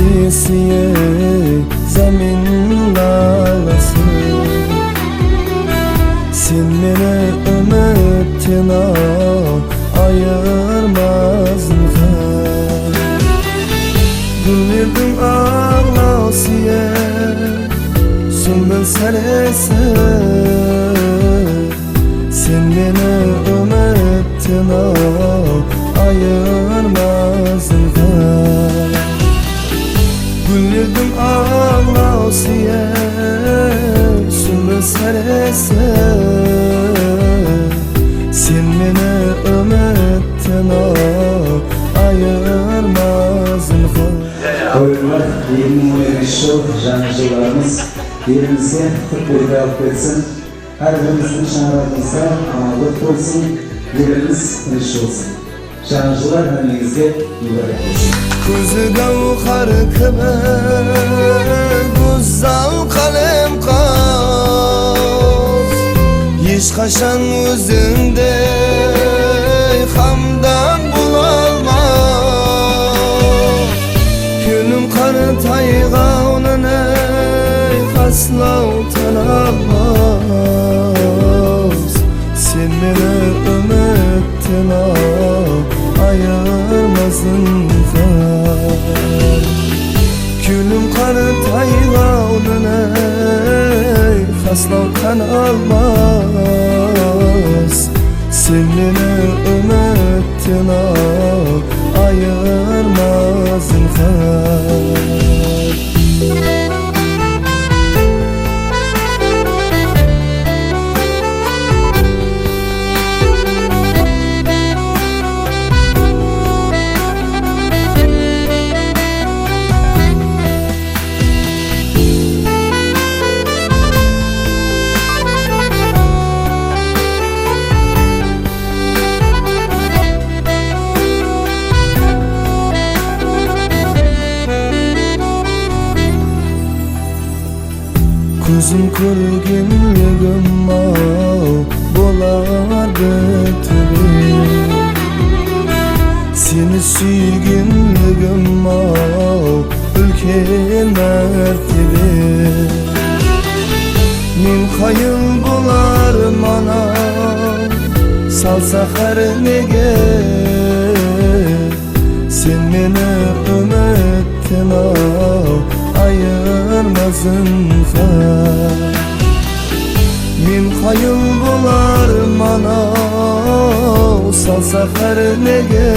Sisiye zemin lalası. Sen meni ümitine ayırmazdın. Gül verdim ağlasiye sümbül sarısı. Sen meni ümitine ayırmazdın. Gül verdim ağlasiye sümbül sarısı. Sen meni ümitine ayırmazdın. Oyunlar 20 show janrlarımız yerimizge futbolda alıp ketsin. Her birimizin şanlarımızda amalık olsun, yerimiz iniş olsun. Janrlar hemimizge yuvarlak olsun. Kuzu gavhar kıbe, güzel kalem kaz. Hiç kaşan özünde hamdan bulalma. Gülüm karı tayga onunla asla utanamaz. Sen beni ümitine ayırmasın. Gülüm karı tayga onunla asla utanamaz. Sen beni ümitine ayırmasın. Kuzum kurginligim bolar götürür. Seni suyginligim ülken mertebe. Min hayıl bular mana salsa her nege. Sen meni ümitine ayırmasın. Min hayıl bular mana salsa her nege.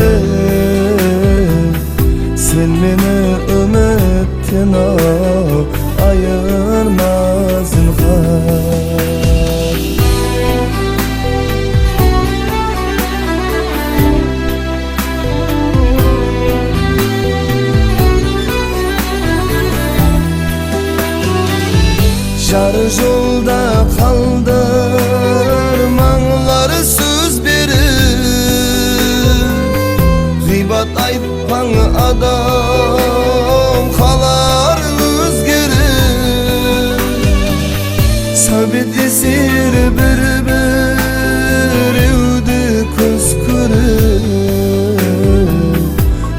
Sen meni ümitine ayırmasın. Yarı yolda kaldırmanları söz verir. Gıybat aytpan adam kalar özgerir. Sabit esir bir evdi kıskırır.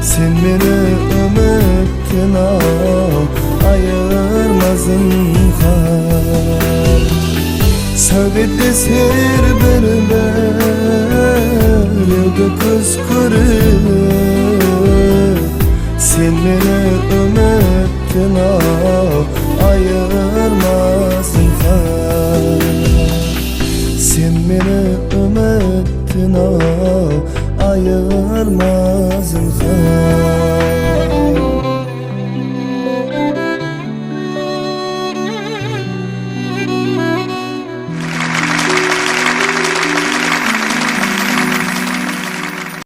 Sen beni ümitine ayırmasın. Sabit esir bir evdi kıskırır. Sen beni ümitine ayırmasın. Sen beni ümitine ayırmasın.